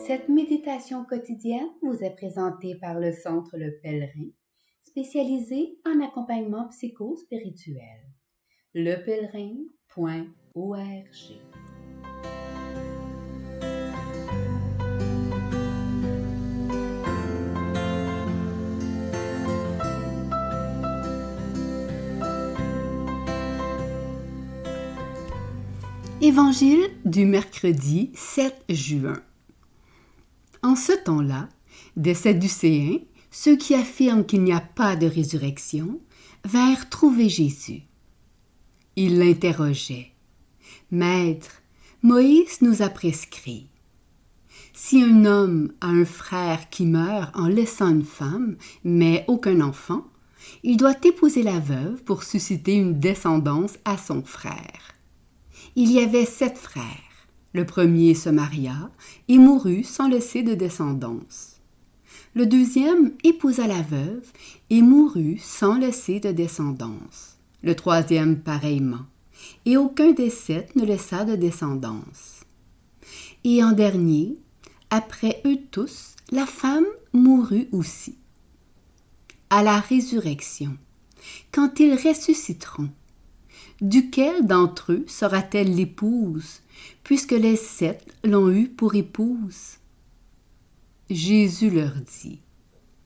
Cette méditation quotidienne vous est présentée par le Centre Le Pèlerin, spécialisé en accompagnement psycho-spirituel. lepèlerin.org. Évangile du mercredi 7 juin. En ce temps-là, des Sadducéens, ceux qui affirment qu'il n'y a pas de résurrection, vinrent trouver Jésus. Ils l'interrogeaient. « Maître, Moïse nous a prescrit. Si un homme a un frère qui meurt en laissant une femme, mais aucun enfant, il doit épouser la veuve pour susciter une descendance à son frère. Il y avait 7 frères. Le premier se maria et mourut sans laisser de descendance. Le deuxième épousa la veuve et mourut sans laisser de descendance. Le troisième pareillement. Et aucun des 7 ne laissa de descendance. Et en dernier, après eux tous, la femme mourut aussi. À la résurrection, quand ils ressusciteront, duquel d'entre eux sera-t-elle l'épouse, puisque les 7 l'ont eue pour épouse? Jésus leur dit,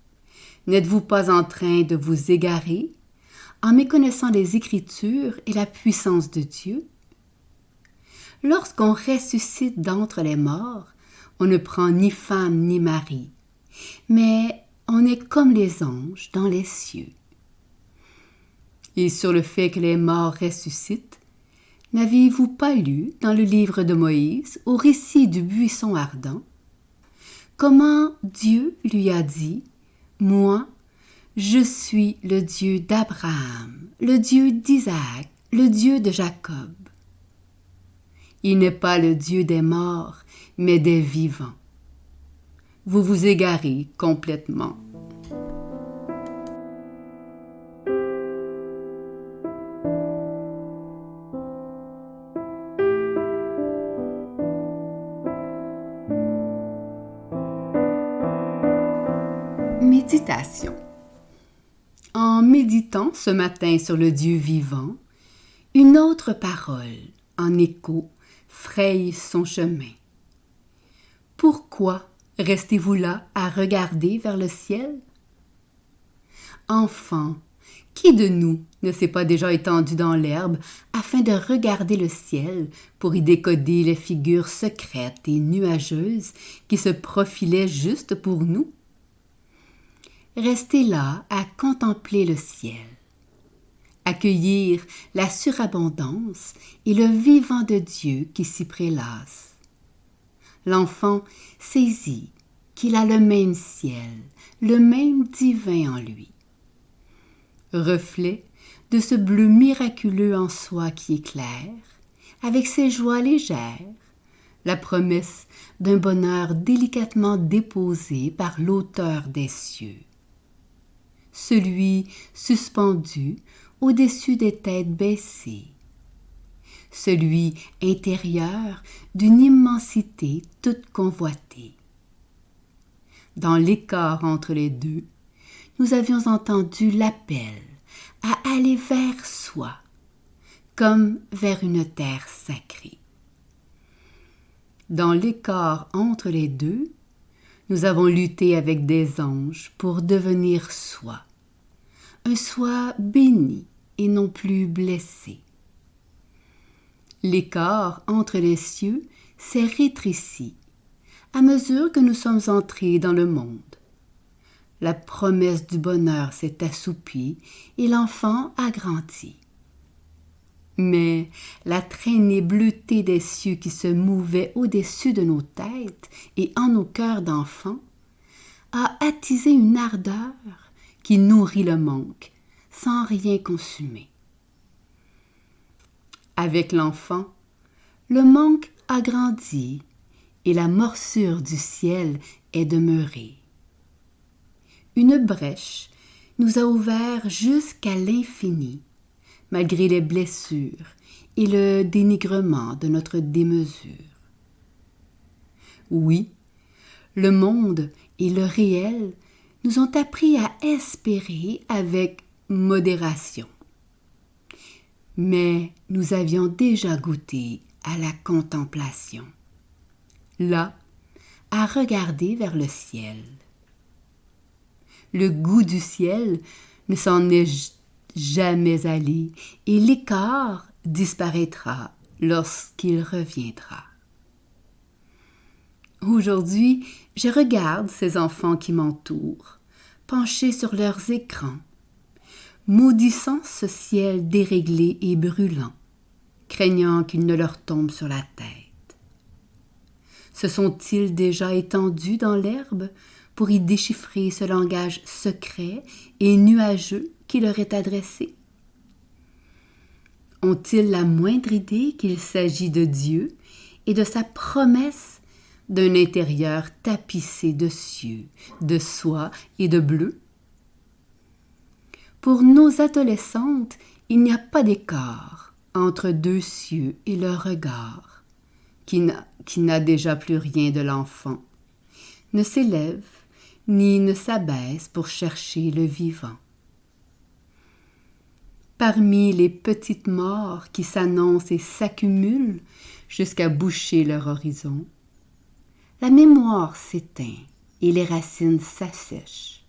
« N'êtes-vous pas en train de vous égarer en méconnaissant les Écritures et la puissance de Dieu? Lorsqu'on ressuscite d'entre les morts, on ne prend ni femme ni mari, mais on est comme les anges dans les cieux. Et sur le fait que les morts ressuscitent, n'aviez-vous pas lu dans le livre de Moïse, au récit du buisson ardent, comment Dieu lui a dit, « Moi, je suis le Dieu d'Abraham, le Dieu d'Isaac, le Dieu de Jacob. » Il n'est pas le Dieu des morts, mais des vivants. Vous vous égarez complètement. Méditation. En méditant ce matin sur le Dieu vivant, une autre parole, en écho, fraye son chemin. Pourquoi restez-vous là à regarder vers le ciel? Enfants, qui de nous ne s'est pas déjà étendu dans l'herbe afin de regarder le ciel pour y décoder les figures secrètes et nuageuses qui se profilaient juste pour nous? Rester là à contempler le ciel, accueillir la surabondance et le vivant de Dieu qui s'y prélasse. L'enfant saisit qu'il a le même ciel, le même divin en lui. Reflet de ce bleu miraculeux en soi qui éclaire, avec ses joies légères, la promesse d'un bonheur délicatement déposé par l'auteur des cieux. Celui suspendu au-dessus des têtes baissées, celui intérieur d'une immensité toute convoitée. Dans l'écart entre les deux, nous avions entendu l'appel à aller vers soi, comme vers une terre sacrée. Dans l'écart entre les deux, nous avons lutté avec des anges pour devenir soi, un soi béni et non plus blessé. L'écart entre les cieux s'est rétréci à mesure que nous sommes entrés dans le monde. La promesse du bonheur s'est assoupie et l'enfant a grandi. Mais la traînée bleutée des cieux qui se mouvait au-dessus de nos têtes et en nos cœurs d'enfants a attisé une ardeur qui nourrit le manque sans rien consumer. Avec l'enfant, le manque a grandi et la morsure du ciel est demeurée. Une brèche nous a ouvert jusqu'à l'infini, malgré les blessures et le dénigrement de notre démesure. Oui, Le monde et le réel nous ont appris à espérer avec modération. Mais nous avions déjà goûté à la contemplation, là, à regarder vers le ciel. Le goût du ciel ne s'en est jamais allé et l'écart disparaîtra lorsqu'il reviendra. Aujourd'hui, je regarde ces enfants qui m'entourent, penchés sur leurs écrans, maudissant ce ciel déréglé et brûlant, craignant qu'il ne leur tombe sur la tête. Se sont-ils déjà étendus dans l'herbe pour y déchiffrer ce langage secret et nuageux qui leur est adressé? Ont-ils la moindre idée qu'il s'agit de Dieu et de sa promesse d'un intérieur tapissé de cieux, de soie et de bleu? Pour nos adolescentes, il n'y a pas d'écart entre deux cieux et leur regard, qui n'a déjà plus rien de l'enfant, ne s'élève ni ne s'abaisse pour chercher le vivant. Parmi les petites morts qui s'annoncent et s'accumulent jusqu'à boucher leur horizon, la mémoire s'éteint et les racines s'assèchent.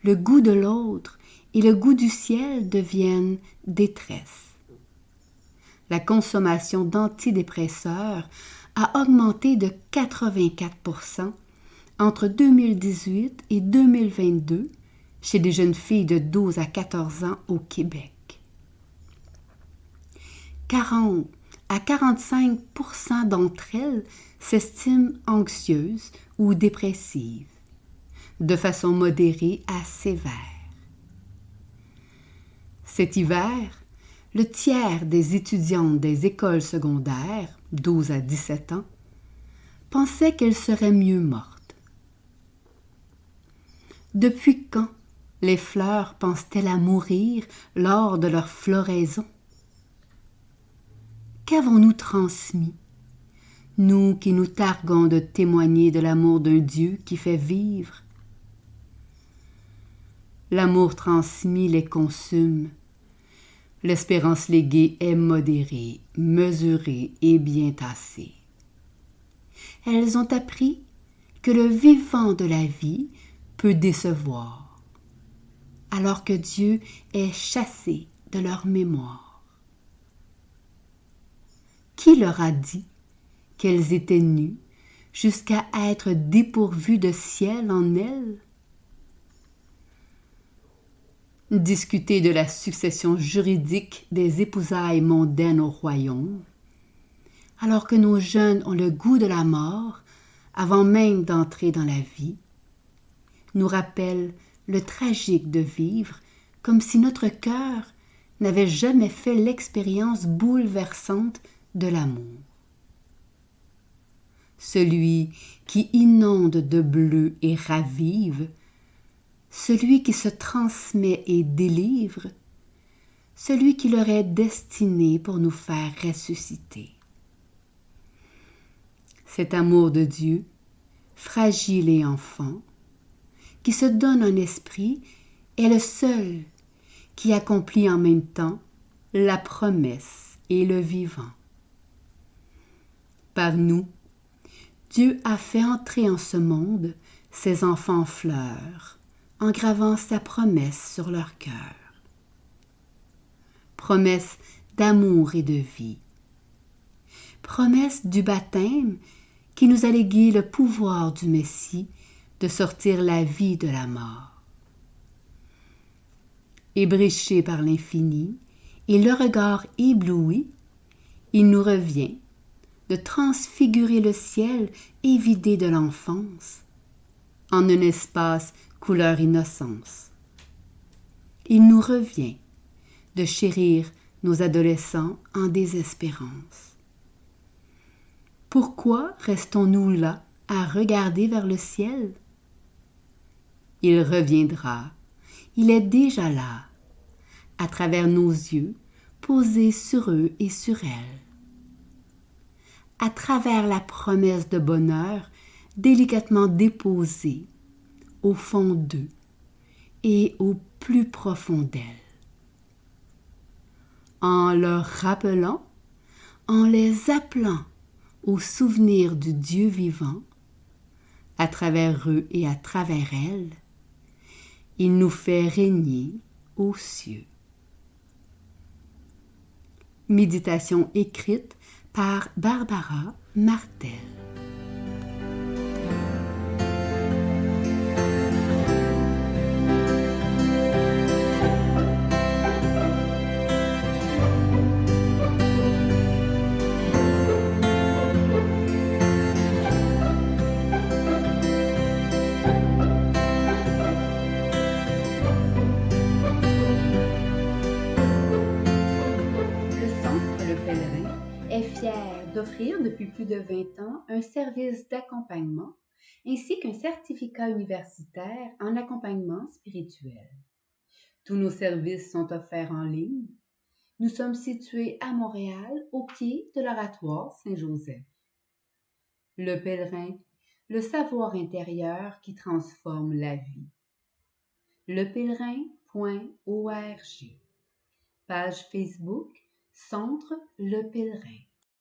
Le goût de l'autre et le goût du ciel deviennent détresse. La consommation d'antidépresseurs a augmenté de 84% entre 2018 et 2022 chez des jeunes filles de 12 à 14 ans au Québec. 40 à 45% d'entre elles s'estiment anxieuses ou dépressives, de façon modérée à sévère. Cet hiver, le tiers des étudiantes des écoles secondaires, 12 à 17 ans, pensaient qu'elles seraient mieux mortes. Depuis quand les fleurs pensent-elles à mourir lors de leur floraison? Qu'avons-nous transmis, nous qui nous targuons de témoigner de l'amour d'un Dieu qui fait vivre? L'amour transmis les consume. L'espérance léguée est modérée, mesurée et bien tassée. Elles ont appris que le vivant de la vie peut décevoir, alors que Dieu est chassé de leur mémoire. Qui leur a dit qu'elles étaient nues jusqu'à être dépourvues de ciel en elles? Discuter de la succession juridique des épousailles mondaines au royaume, alors que nos jeunes ont le goût de la mort avant même d'entrer dans la vie, nous rappelle le tragique de vivre comme si notre cœur n'avait jamais fait l'expérience bouleversante de l'amour. Celui qui inonde de bleu et ravive, celui qui se transmet et délivre, celui qui leur est destiné pour nous faire ressusciter. Cet amour de Dieu, fragile et enfant, qui se donne un esprit, est le seul qui accomplit en même temps la promesse et le vivant. Par nous, Dieu a fait entrer en ce monde ses enfants fleurs, en gravant sa promesse sur leur cœur. Promesse d'amour et de vie. Promesse du baptême qui nous a légué le pouvoir du Messie de sortir la vie de la mort. Ébréché par l'infini et le regard ébloui, il nous revient de transfigurer le ciel évidé de l'enfance en un espace couleur innocence. Il nous revient de chérir nos adolescents en désespérance. Pourquoi restons-nous là à regarder vers le ciel? Il reviendra, il est déjà là, à travers nos yeux, posés sur eux et sur elles. À travers la promesse de bonheur délicatement déposés au fond d'eux et au plus profond d'elles. En leur rappelant, en les appelant au souvenir du Dieu vivant, à travers eux et à travers elles, il nous fait régner aux cieux. Méditation écrite par Barbara Martel. Est fier d'offrir depuis plus de 20 ans un service d'accompagnement ainsi qu'un certificat universitaire en accompagnement spirituel. Tous nos services sont offerts en ligne. Nous sommes situés à Montréal, au pied de l'Oratoire Saint-Joseph. Le pèlerin, le savoir intérieur qui transforme la vie. Lepèlerin.org. Page Facebook, Centre Le Pèlerin.